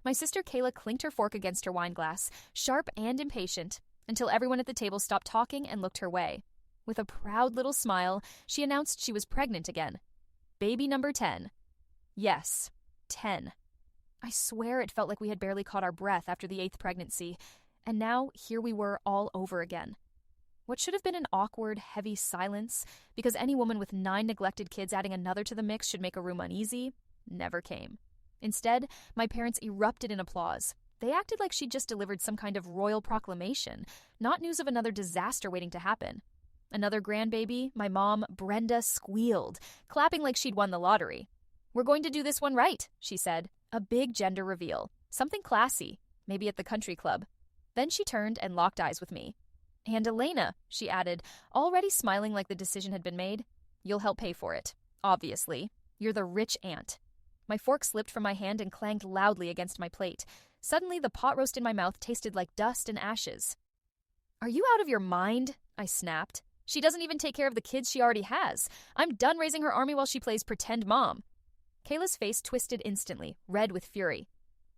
My sister Kayla clinked her fork against her wine glass, sharp and impatient, until everyone at the table stopped talking and looked her way. With a proud little smile, she announced she was pregnant again. Baby number 10. Yes, 10. I swear it felt like we had barely caught our breath after the 8th pregnancy, and now here we were all over again. What should have been an awkward, heavy silence, because any woman with 9 neglected kids adding another to the mix should make a room uneasy, never came. Instead, my parents erupted in applause. They acted like she'd just delivered some kind of royal proclamation, not news of another disaster waiting to happen. Another grandbaby, my mom, Brenda, squealed, clapping like she'd won the lottery. "We're going to do this one right," she said. A big gender reveal. Something classy, maybe at the country club. Then she turned and locked eyes with me. "And Elena," she added, already smiling like the decision had been made. "You'll help pay for it. Obviously. You're the rich aunt." My fork slipped from my hand and clanged loudly against my plate. Suddenly, the pot roast in my mouth tasted like dust and ashes. "Are you out of your mind?" I snapped. "She doesn't even take care of the kids she already has. I'm done raising her army while she plays pretend mom." Kayla's face twisted instantly, red with fury.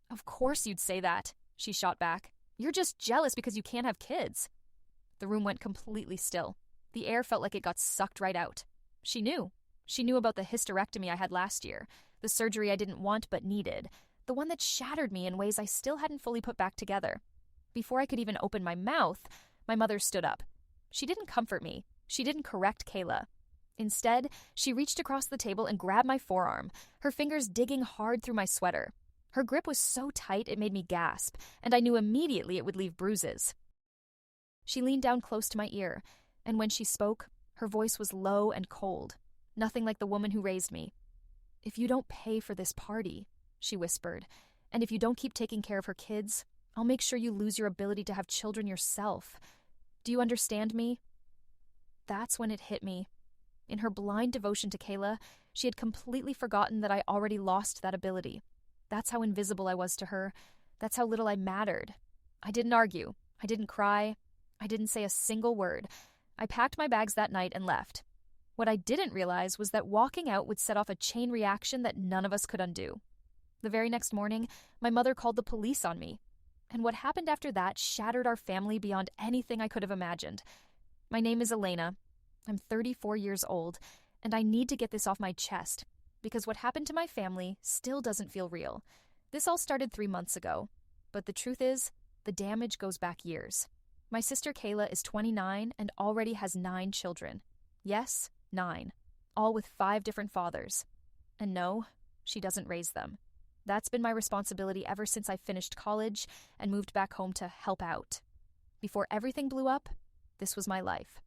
"Of course you'd say that," she shot back. "You're just jealous because you can't have kids." The room went completely still. The air felt like it got sucked right out. She knew. She knew about the hysterectomy I had last year, the surgery I didn't want but needed, the one that shattered me in ways I still hadn't fully put back together. Before I could even open my mouth, my mother stood up. She didn't comfort me. She didn't correct Kayla. Instead, she reached across the table and grabbed my forearm, her fingers digging hard through my sweater. Her grip was so tight it made me gasp, and I knew immediately it would leave bruises. She leaned down close to my ear, and when she spoke, her voice was low and cold, nothing like the woman who raised me. "If you don't pay for this party," she whispered, "and if you don't keep taking care of her kids, I'll make sure you lose your ability to have children yourself. Do you understand me?" That's when it hit me. In her blind devotion to Kayla, she had completely forgotten that I already lost that ability. That's how invisible I was to her. That's how little I mattered. I didn't argue. I didn't cry. I didn't say a single word. I packed my bags that night and left. What I didn't realize was that walking out would set off a chain reaction that none of us could undo. The very next morning, my mother called the police on me. And what happened after that shattered our family beyond anything I could have imagined. My name is Elena. I'm 34 years old, and I need to get this off my chest, because what happened to my family still doesn't feel real. This all started 3 months ago, but the truth is, the damage goes back years. My sister Kayla is 29 and already has 9 children. Yes, 9, all with 5 different fathers. And no, she doesn't raise them. That's been my responsibility ever since I finished college and moved back home to help out. Before everything blew up, this was my life.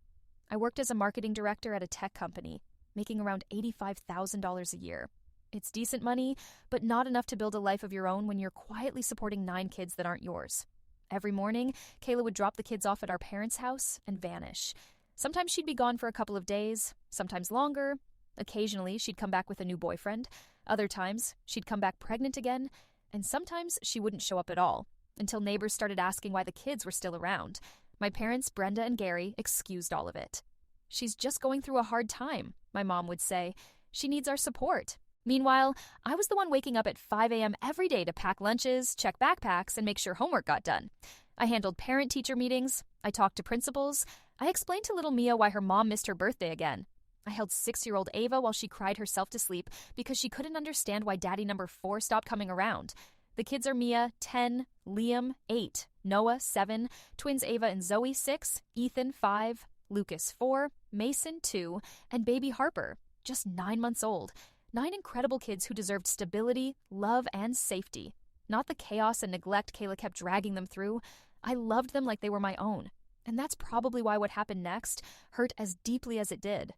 I worked as a marketing director at a tech company, making around $85,000 a year. It's decent money, but not enough to build a life of your own when you're quietly supporting 9 kids that aren't yours. Every morning, Kayla would drop the kids off at our parents' house and vanish. Sometimes she'd be gone for a couple of days, sometimes longer. Occasionally, she'd come back with a new boyfriend. Other times, she'd come back pregnant again. And sometimes she wouldn't show up at all, until neighbors started asking why the kids were still around. My parents, Brenda and Gary, excused all of it. "She's just going through a hard time," my mom would say. "She needs our support." Meanwhile, I was the one waking up at 5 a.m. every day to pack lunches, check backpacks, and make sure homework got done. I handled parent-teacher meetings. I talked to principals. I explained to little Mia why her mom missed her birthday again. I held 6-year-old Ava while she cried herself to sleep because she couldn't understand why daddy number 4 stopped coming around. The kids are Mia, 10, Liam, 8, Noah, 7, twins Ava and Zoe, 6, Ethan, 5, Lucas, 4, Mason, 2, and baby Harper, just 9 months old. 9 incredible kids who deserved stability, love, and safety. Not the chaos and neglect Kayla kept dragging them through. I loved them like they were my own. And that's probably why what happened next hurt as deeply as it did.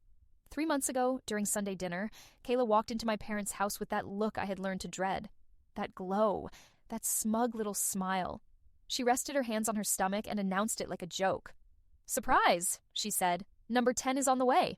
3 months ago, during Sunday dinner, Kayla walked into my parents' house with that look I had learned to dread. That glow, that smug little smile. She rested her hands on her stomach and announced it like a joke. "Surprise," she said. "Number 10 is on the way."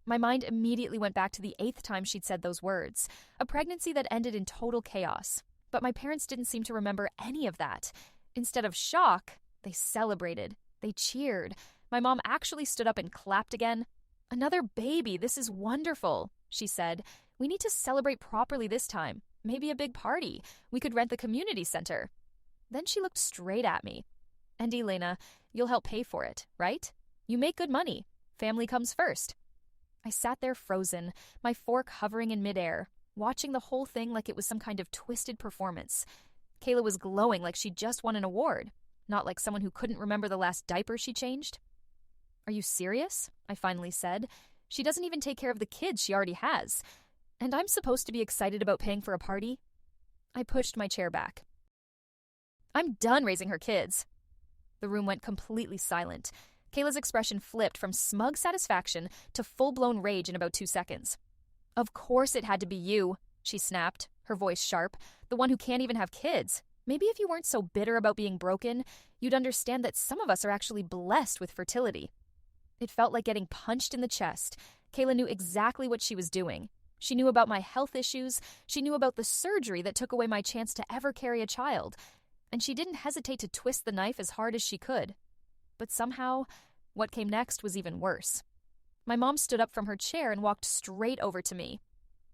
My mind immediately went back to the 8th time she'd said those words, a pregnancy that ended in total chaos. But my parents didn't seem to remember any of that. Instead of shock, they celebrated. They cheered. My mom actually stood up and clapped again. "Another baby, this is wonderful," she said. "We need to celebrate properly this time. Maybe a big party. We could rent the community center. Then she looked straight at me. And Elena, you'll help pay for it, right? You make good money. Family comes first. I sat there frozen, my fork hovering in midair, watching the whole thing like it was some kind of twisted performance. Kayla was glowing like she'd just won an award, not like someone who couldn't remember the last diaper she changed. Are you serious? I finally said. She doesn't even take care of the kids she already has. And I'm supposed to be excited about paying for a party? I pushed my chair back. I'm done raising her kids. The room went completely silent. Kayla's expression flipped from smug satisfaction to full-blown rage in about 2 seconds. Of course it had to be you, she snapped, her voice sharp, the one who can't even have kids. Maybe if you weren't so bitter about being broken, you'd understand that some of us are actually blessed with fertility. It felt like getting punched in the chest. Kayla knew exactly what she was doing. She knew about my health issues. She knew about the surgery that took away my chance to ever carry a child. And she didn't hesitate to twist the knife as hard as she could. But somehow, what came next was even worse. My mom stood up from her chair and walked straight over to me.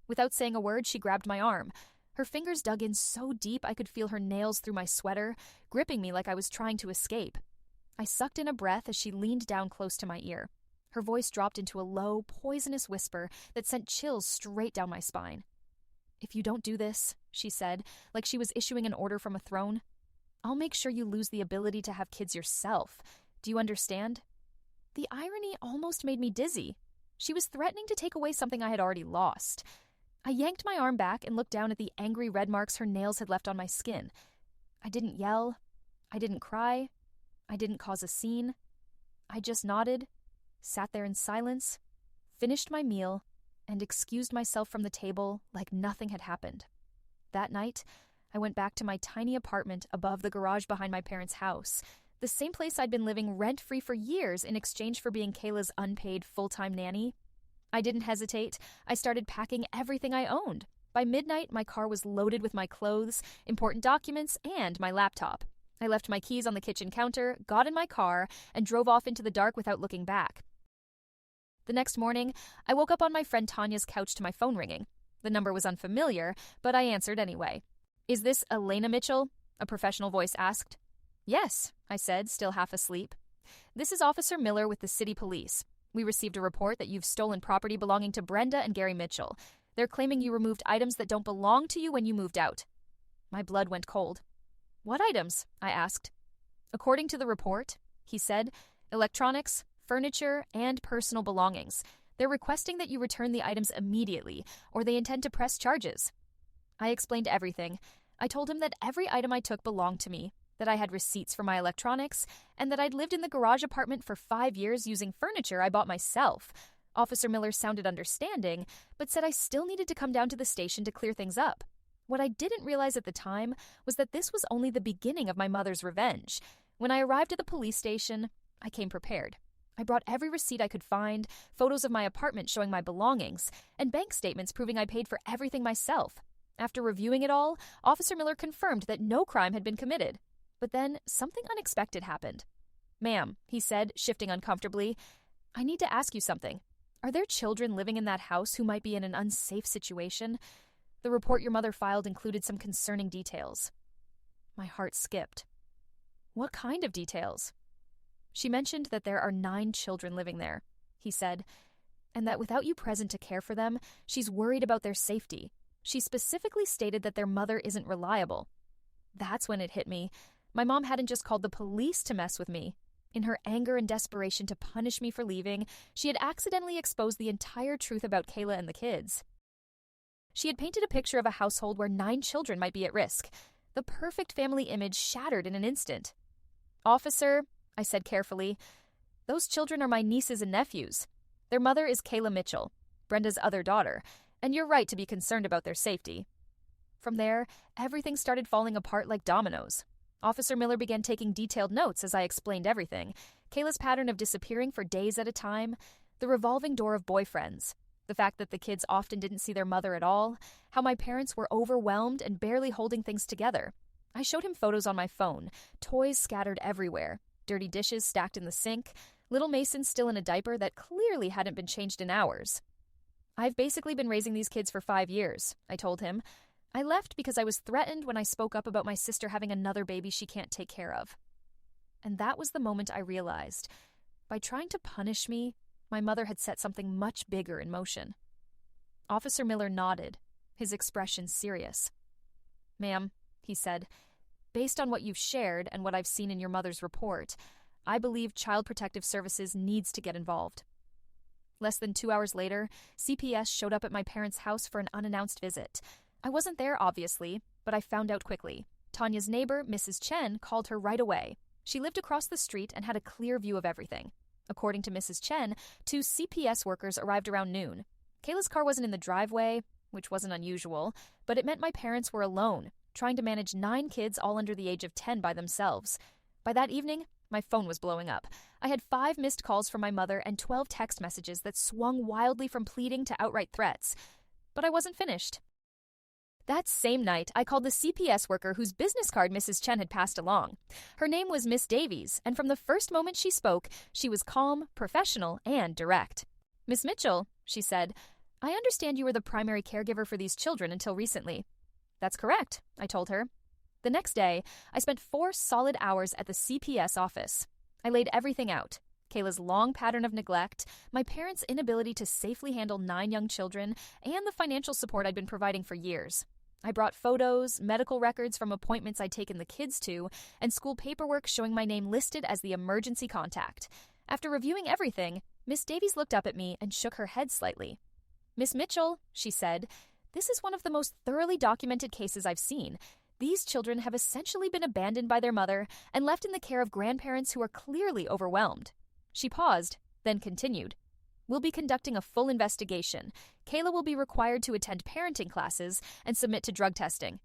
Without saying a word, she grabbed my arm. Her fingers dug in so deep I could feel her nails through my sweater, gripping me like I was trying to escape. I sucked in a breath as she leaned down close to my ear. Her voice dropped into a low, poisonous whisper that sent chills straight down my spine. If you don't do this, she said, like she was issuing an order from a throne, I'll make sure you lose the ability to have kids yourself. Do you understand? The irony almost made me dizzy. She was threatening to take away something I had already lost. I yanked my arm back and looked down at the angry red marks her nails had left on my skin. I didn't yell. I didn't cry. I didn't cause a scene. I just nodded, sat there in silence, finished my meal, and excused myself from the table like nothing had happened. That night, I went back to my tiny apartment above the garage behind my parents' house, the same place I'd been living rent-free for years in exchange for being Kayla's unpaid full-time nanny. I didn't hesitate. I started packing everything I owned. By midnight, my car was loaded with my clothes, important documents, and my laptop. I left my keys on the kitchen counter, got in my car, and drove off into the dark without looking back. The next morning, I woke up on my friend Tanya's couch to my phone ringing. The number was unfamiliar, but I answered anyway. Is this Elena Mitchell? A professional voice asked. Yes, I said, still half asleep. This is Officer Miller with the city police. We received a report that you've stolen property belonging to Brenda and Gary Mitchell. They're claiming you removed items that don't belong to you when you moved out. My blood went cold. What items? I asked. According to the report, he said, electronics, furniture, and personal belongings. They're requesting that you return the items immediately, or they intend to press charges. I explained everything. I told him that every item I took belonged to me, that I had receipts for my electronics, and that I'd lived in the garage apartment for 5 years using furniture I bought myself. Officer Miller sounded understanding, but said I still needed to come down to the station to clear things up. What I didn't realize at the time was that this was only the beginning of my mother's revenge. When I arrived at the police station, I came prepared. I brought every receipt I could find, photos of my apartment showing my belongings, and bank statements proving I paid for everything myself. After reviewing it all, Officer Miller confirmed that no crime had been committed. But then something unexpected happened. Ma'am, he said, shifting uncomfortably, I need to ask you something. Are there children living in that house who might be in an unsafe situation? The report your mother filed included some concerning details. My heart skipped. What kind of details? She mentioned that there are 9 children living there, he said, and that without you present to care for them, she's worried about their safety. She specifically stated that their mother isn't reliable. That's when it hit me. My mom hadn't just called the police to mess with me. In her anger and desperation to punish me for leaving, she had accidentally exposed the entire truth about Kayla and the kids. She had painted a picture of a household where 9 children might be at risk. The perfect family image shattered in an instant. Officer, I said carefully, those children are my nieces and nephews. Their mother is Kayla Mitchell, Brenda's other daughter, and you're right to be concerned about their safety. From there, everything started falling apart like dominoes. Officer Miller began taking detailed notes as I explained everything. Kayla's pattern of disappearing for days at a time, the revolving door of boyfriends, the fact that the kids often didn't see their mother at all, how my parents were overwhelmed and barely holding things together. I showed him photos on my phone, toys scattered everywhere, dirty dishes stacked in the sink, little Mason still in a diaper that clearly hadn't been changed in hours. I've basically been raising these kids for 5 years, I told him. I left because I was threatened when I spoke up about my sister having another baby she can't take care of. And that was the moment I realized, by trying to punish me, my mother had set something much bigger in motion. Officer Miller nodded, his expression serious. "Ma'am," he said, "based on what you've shared and what I've seen in your mother's report, I believe Child Protective Services needs to get involved." Less than 2 hours later, CPS showed up at my parents' house for an unannounced visit. I wasn't there, obviously, but I found out quickly. Tanya's neighbor, Mrs. Chen, called her right away. She lived across the street and had a clear view of everything. According to Mrs. Chen, 2 CPS workers arrived around noon. Kayla's car wasn't in the driveway, which wasn't unusual, but it meant my parents were alone, trying to manage 9 kids all under the age of 10 by themselves. By that evening, my phone was blowing up. I had 5 missed calls from my mother and 12 text messages that swung wildly from pleading to outright threats. But I wasn't finished. That same night, I called the CPS worker whose business card Mrs. Chen had passed along. Her name was Miss Davies, and from the first moment she spoke, she was calm, professional, and direct. "Miss Mitchell," she said, "I understand you were the primary caregiver for these children until recently." "That's correct," I told her. The next day, I spent 4 solid hours at the CPS office. I laid everything out. Kayla's long pattern of neglect, my parents' inability to safely handle 9 young children, and the financial support I'd been providing for years. I brought photos, medical records from appointments I'd taken the kids to, and school paperwork showing my name listed as the emergency contact. After reviewing everything, Miss Davies looked up at me and shook her head slightly. "Miss Mitchell," she said, "this is one of the most thoroughly documented cases I've seen. These children have essentially been abandoned by their mother and left in the care of grandparents who are clearly overwhelmed." She paused, then continued. "We'll be conducting a full investigation. Kayla will be required to attend parenting classes and submit to drug testing."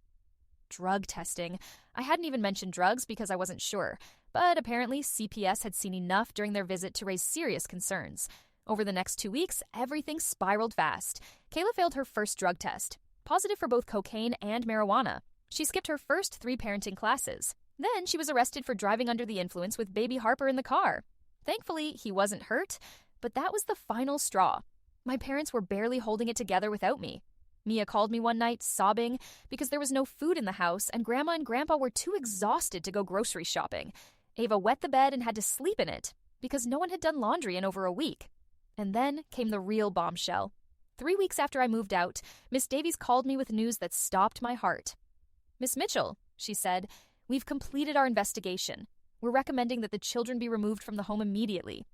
Drug testing. I hadn't even mentioned drugs because I wasn't sure, but apparently CPS had seen enough during their visit to raise serious concerns. Over the next 2 weeks, everything spiraled fast. Kayla failed her first drug test, positive for both cocaine and marijuana. She skipped her first 3 parenting classes. Then she was arrested for driving under the influence with baby Harper in the car. Thankfully, he wasn't hurt, but that was the final straw. My parents were barely holding it together without me. Mia called me one night, sobbing, because there was no food in the house and Grandma and Grandpa were too exhausted to go grocery shopping. Ava wet the bed and had to sleep in it, because no one had done laundry in over a week. And then came the real bombshell. 3 weeks after I moved out, Miss Davies called me with news that stopped my heart. "Miss Mitchell," she said, "we've completed our investigation. We're recommending that the children be removed from the home immediately.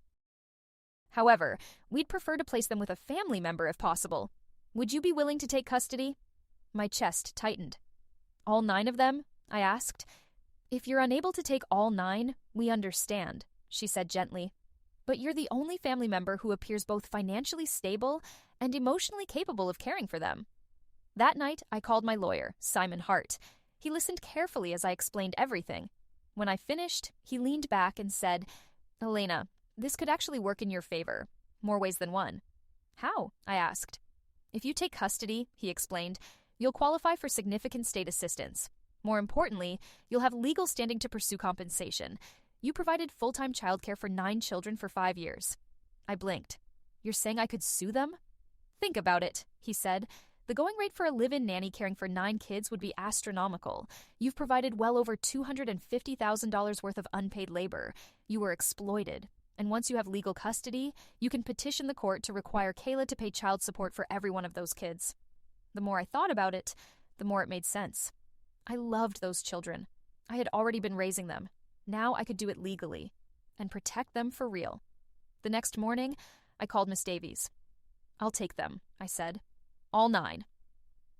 However, we'd prefer to place them with a family member if possible. Would you be willing to take custody?" My chest tightened. "All 9 of them?" I asked. "If you're unable to take all 9, we understand," she said gently. "But you're the only family member who appears both financially stable and emotionally capable of caring for them." That night, I called my lawyer, Simon Hart. He listened carefully as I explained everything. When I finished, he leaned back and said, "Elena, this could actually work in your favor, more ways than one." "How?" I asked. "If you take custody," he explained, "you'll qualify for significant state assistance. More importantly, you'll have legal standing to pursue compensation. You provided full-time childcare for 9 children for 5 years. I blinked. "You're saying I could sue them?" "Think about it," he said. "The going rate for a live-in nanny caring for 9 kids would be astronomical. You've provided well over $250,000 worth of unpaid labor. You were exploited. And once you have legal custody, you can petition the court to require Kayla to pay child support for every one of those kids." The more I thought about it, the more it made sense. I loved those children. I had already been raising them. Now I could do it legally and protect them for real. The next morning, I called Miss Davies. "I'll take them," I said. "All 9.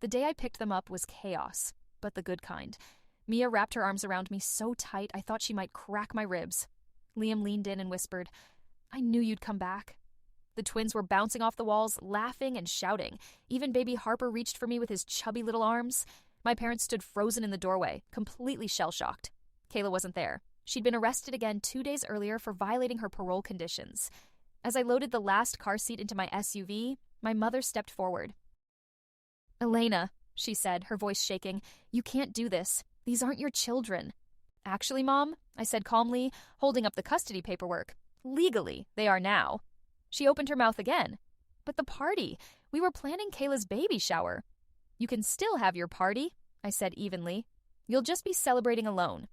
The day I picked them up was chaos, but the good kind. Mia wrapped her arms around me so tight I thought she might crack my ribs. Liam leaned in and whispered, "I knew you'd come back." The twins were bouncing off the walls, laughing and shouting. Even baby Harper reached for me with his chubby little arms. My parents stood frozen in the doorway, completely shell-shocked. Kayla wasn't there. She'd been arrested again 2 days earlier for violating her parole conditions. As I loaded the last car seat into my SUV, my mother stepped forward. "Elena," she said, her voice shaking, "you can't do this. These aren't your children." "Actually, Mom," I said calmly, holding up the custody paperwork. "Legally, they are now." She opened her mouth again. "But the party. We were planning Kayla's baby shower." You can still have your party, I said evenly. You'll just be celebrating alone.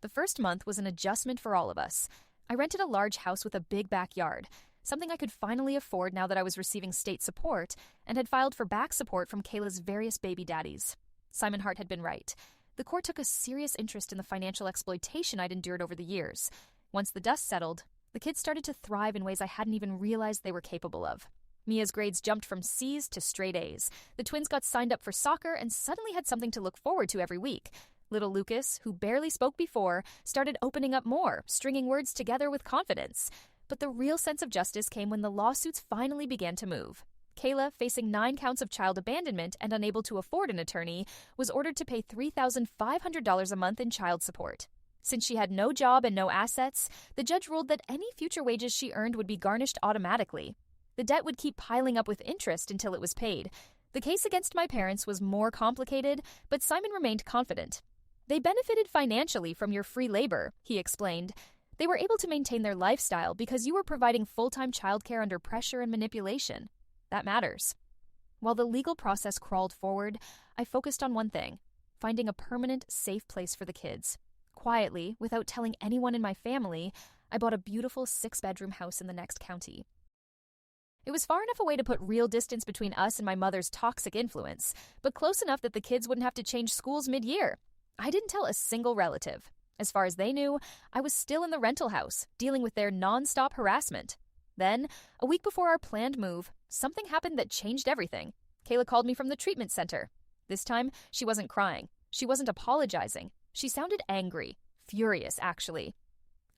The first month was an adjustment for all of us. I rented a large house with a big backyard, something I could finally afford now that I was receiving state support and had filed for back support from Kayla's various baby daddies. Simon Hart had been right. The court took a serious interest in the financial exploitation I'd endured over the years. Once the dust settled, the kids started to thrive in ways I hadn't even realized they were capable of. Mia's grades jumped from C's to straight A's. The twins got signed up for soccer and suddenly had something to look forward to every week. Little Lucas, who barely spoke before, started opening up more, stringing words together with confidence. But the real sense of justice came when the lawsuits finally began to move. Kayla, facing 9 counts of child abandonment and unable to afford an attorney, was ordered to pay $3,500 a month in child support. Since she had no job and no assets, the judge ruled that any future wages she earned would be garnished automatically. The debt would keep piling up with interest until it was paid. The case against my parents was more complicated, but Simon remained confident. They benefited financially from your free labor, he explained. They were able to maintain their lifestyle because you were providing full-time childcare under pressure and manipulation. That matters. While the legal process crawled forward, I focused on one thing: finding a permanent, safe place for the kids. Quietly, without telling anyone in my family, I bought a beautiful 6-bedroom house in the next county. It was far enough away to put real distance between us and my mother's toxic influence, but close enough that the kids wouldn't have to change schools mid-year. I didn't tell a single relative. As far as they knew, I was still in the rental house, dealing with their non-stop harassment. Then, a week before our planned move, something happened that changed everything. Kayla called me from the treatment center. This time, she wasn't crying. She wasn't apologizing. She sounded angry. Furious, actually.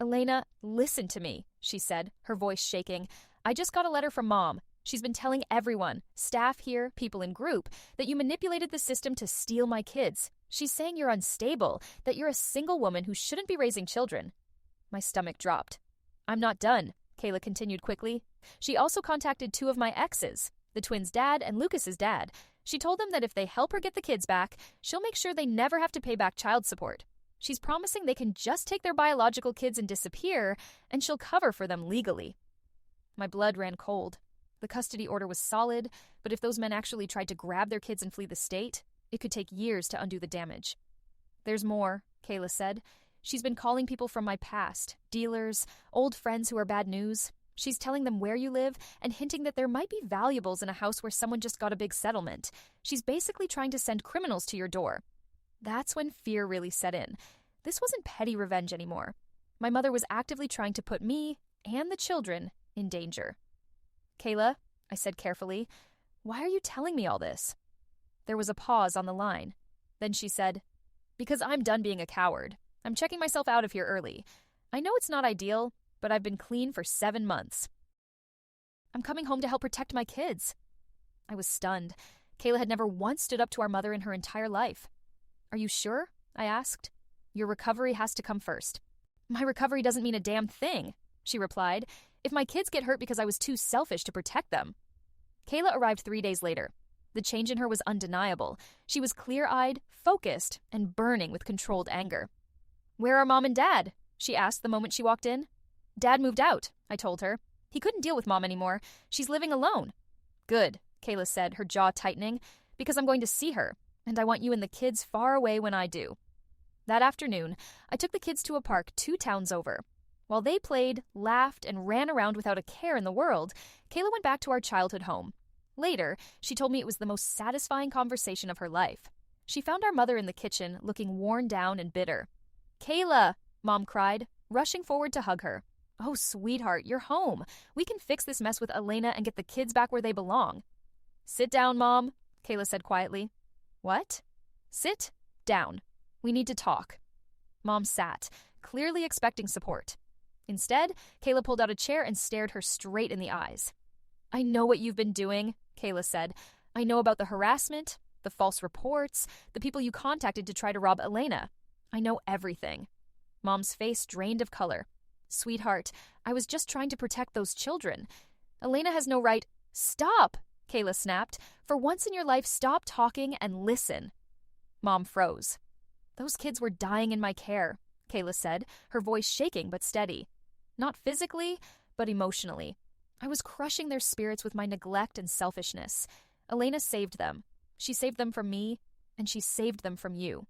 "Elena, listen to me," she said, her voice shaking. "I just got a letter from Mom. She's been telling everyone, staff here, people in group, that you manipulated the system to steal my kids. She's saying you're unstable, that you're a single woman who shouldn't be raising children." My stomach dropped. "I'm not done," Kayla continued quickly. "She also contacted 2 of my exes, the twins' dad and Lucas's dad. She told them that if they help her get the kids back, she'll make sure they never have to pay back child support. She's promising they can just take their biological kids and disappear, and she'll cover for them legally." My blood ran cold. The custody order was solid, but if those men actually tried to grab their kids and flee the state, it could take years to undo the damage. "There's more," Kayla said. "She's been calling people from my past, dealers, old friends who are bad news. She's telling them where you live and hinting that there might be valuables in a house where someone just got a big settlement. She's basically trying to send criminals to your door." That's when fear really set in. This wasn't petty revenge anymore. My mother was actively trying to put me and the children in danger. "Kayla," I said carefully, "why are you telling me all this?" There was a pause on the line. Then she said, "Because I'm done being a coward. I'm checking myself out of here early. I know it's not ideal, but I've been clean for 7 months. I'm coming home to help protect my kids." I was stunned. Kayla had never once stood up to our mother in her entire life. "Are you sure?" I asked. "Your recovery has to come first." "My recovery doesn't mean a damn thing," she replied. "If my kids get hurt because I was too selfish to protect them." Kayla arrived 3 days later. The change in her was undeniable. She was clear-eyed, focused, and burning with controlled anger. "Where are Mom and Dad?" she asked the moment she walked in. "Dad moved out," I told her. "He couldn't deal with Mom anymore. She's living alone." "Good," Kayla said, her jaw tightening, "because I'm going to see her, and I want you and the kids far away when I do." That afternoon, I took the kids to a park 2 towns over. While they played, laughed, and ran around without a care in the world, Kayla went back to our childhood home. Later, she told me it was the most satisfying conversation of her life. She found our mother in the kitchen, looking worn down and bitter. "Kayla," Mom cried, rushing forward to hug her. "Oh, sweetheart, you're home. We can fix this mess with Elena and get the kids back where they belong." "Sit down, Mom," Kayla said quietly. "What?" "Sit down. We need to talk." Mom sat, clearly expecting support. Instead, Kayla pulled out a chair and stared her straight in the eyes. "I know what you've been doing," Kayla said. "I know about the harassment, the false reports, the people you contacted to try to rob Elena. I know everything." Mom's face drained of color. "Sweetheart, I was just trying to protect those children. Elena has no right—" "Stop!" Kayla snapped. "For once in your life, stop talking and listen." Mom froze. "Those kids were dying in my care," Kayla said, her voice shaking but steady. "Not physically, but emotionally. I was crushing their spirits with my neglect and selfishness. Elena saved them. She saved them from me, and she saved them from you."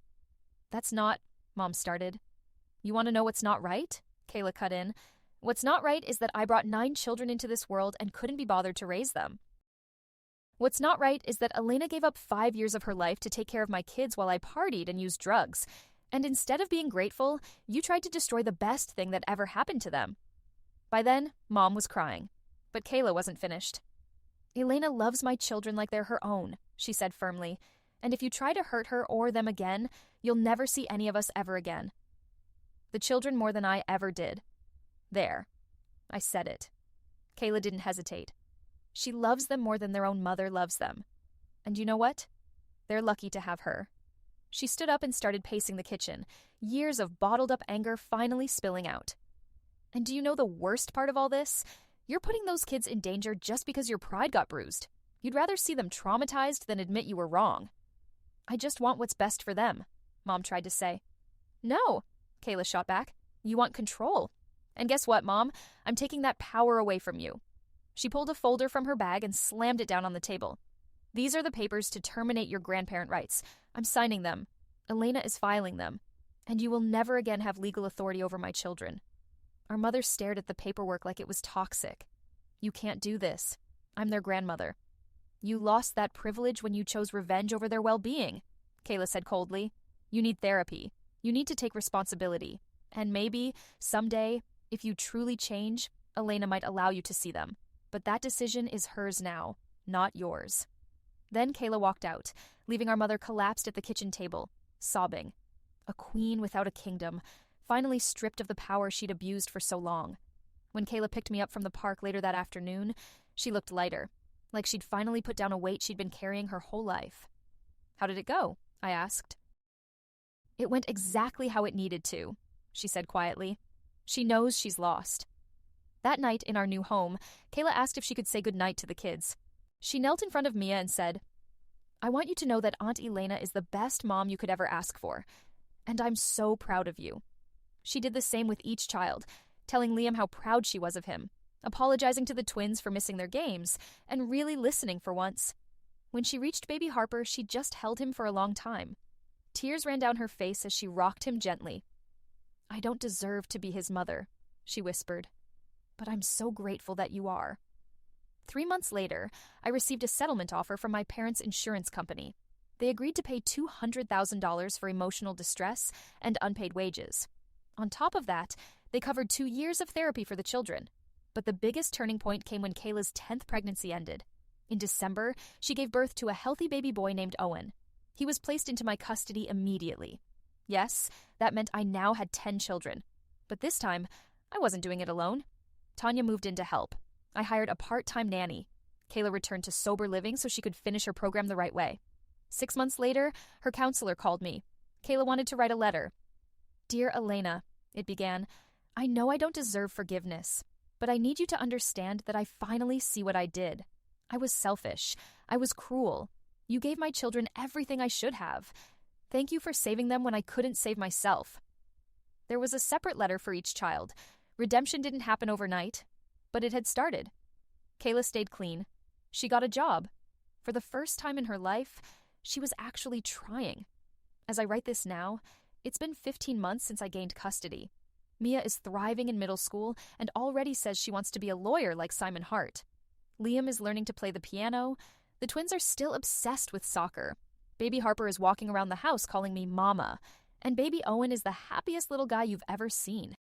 "That's not," Mom started. "You want to know what's not right?" Kayla cut in. "What's not right is that I brought 9 children into this world and couldn't be bothered to raise them. What's not right is that Elena gave up 5 years of her life to take care of my kids while I partied and used drugs. And instead of being grateful, you tried to destroy the best thing that ever happened to them." By then, Mom was crying. But Kayla wasn't finished. "Elena loves my children like they're her own," she said firmly. "And if you try to hurt her or them again, you'll never see any of us ever again. The children more than I ever did. There. I said it." Kayla didn't hesitate. She loves them more than their own mother loves them. And you know what? They're lucky to have her. She stood up and started pacing the kitchen, years of bottled-up anger finally spilling out. "And do you know the worst part of all this? You're putting those kids in danger just because your pride got bruised. You'd rather see them traumatized than admit you were wrong." "I just want what's best for them," Mom tried to say. "No," Kayla shot back. "You want control. And guess what, Mom? I'm taking that power away from you." She pulled a folder from her bag and slammed it down on the table. "These are the papers to terminate your grandparent rights. I'm signing them. Elena is filing them. And you will never again have legal authority over my children." Our mother stared at the paperwork like it was toxic. "You can't do this. I'm their grandmother." "You lost that privilege when you chose revenge over their well-being," Kayla said coldly. "You need therapy. You need to take responsibility. And maybe, someday, if you truly change, Elena might allow you to see them. But that decision is hers now, not yours." Then Kayla walked out, leaving our mother collapsed at the kitchen table, sobbing. A queen without a kingdom, finally stripped of the power she'd abused for so long. When Kayla picked me up from the park later that afternoon, she looked lighter, like she'd finally put down a weight she'd been carrying her whole life. "How did it go?" I asked. "It went exactly how it needed to," she said quietly. "She knows she's lost." That night in our new home, Kayla asked if she could say goodnight to the kids. She knelt in front of Mia and said, "I want you to know that Aunt Elena is the best mom you could ever ask for, and I'm so proud of you." She did the same with each child, telling Liam how proud she was of him, apologizing to the twins for missing their games, and really listening for once. When she reached baby Harper, she just held him for a long time. Tears ran down her face as she rocked him gently. "I don't deserve to be his mother," she whispered, "but I'm so grateful that you are." 3 months later, I received a settlement offer from my parents' insurance company. They agreed to pay $200,000 for emotional distress and unpaid wages. On top of that, they covered 2 years of therapy for the children. But the biggest turning point came when Kayla's 10th pregnancy ended. In December, she gave birth to a healthy baby boy named Owen. He was placed into my custody immediately. Yes, that meant I now had 10 children. But this time, I wasn't doing it alone. Tanya moved in to help. I hired a part-time nanny. Kayla returned to sober living so she could finish her program the right way. 6 months later, her counselor called me. Kayla wanted to write a letter. "Dear Elena," it began, "I know I don't deserve forgiveness, but I need you to understand that I finally see what I did. I was selfish. I was cruel. You gave my children everything I should have. Thank you for saving them when I couldn't save myself." There was a separate letter for each child. Redemption didn't happen overnight, but it had started. Kayla stayed clean. She got a job. For the first time in her life, she was actually trying. As I write this now, it's been 15 months since I gained custody. Mia is thriving in middle school and already says she wants to be a lawyer like Simon Hart. Liam is learning to play the piano. The twins are still obsessed with soccer. Baby Harper is walking around the house calling me Mama. And baby Owen is the happiest little guy you've ever seen.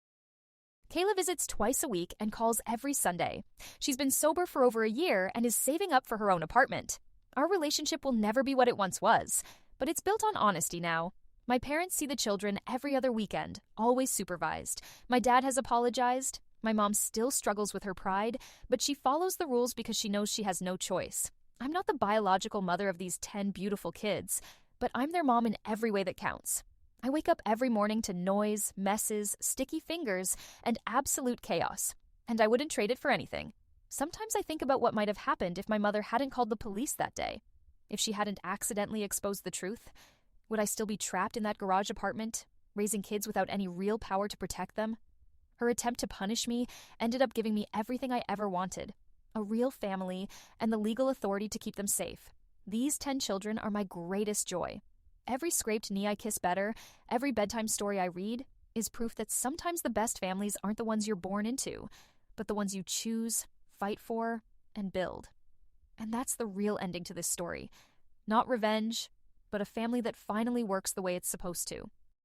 Kayla visits twice a week and calls every Sunday. She's been sober for over a year and is saving up for her own apartment. Our relationship will never be what it once was, but it's built on honesty now. My parents see the children every other weekend, always supervised. My dad has apologized. My mom still struggles with her pride, but she follows the rules because she knows she has no choice. I'm not the biological mother of these 10 beautiful kids, but I'm their mom in every way that counts. I wake up every morning to noise, messes, sticky fingers, and absolute chaos. And I wouldn't trade it for anything. Sometimes I think about what might have happened if my mother hadn't called the police that day. If she hadn't accidentally exposed the truth, would I still be trapped in that garage apartment, raising kids without any real power to protect them? Her attempt to punish me ended up giving me everything I ever wanted. A real family and the legal authority to keep them safe. These 10 children are my greatest joy. Every scraped knee I kiss better, every bedtime story I read, is proof that sometimes the best families aren't the ones you're born into, but the ones you choose, fight for, and build. And that's the real ending to this story. Not revenge, but a family that finally works the way it's supposed to.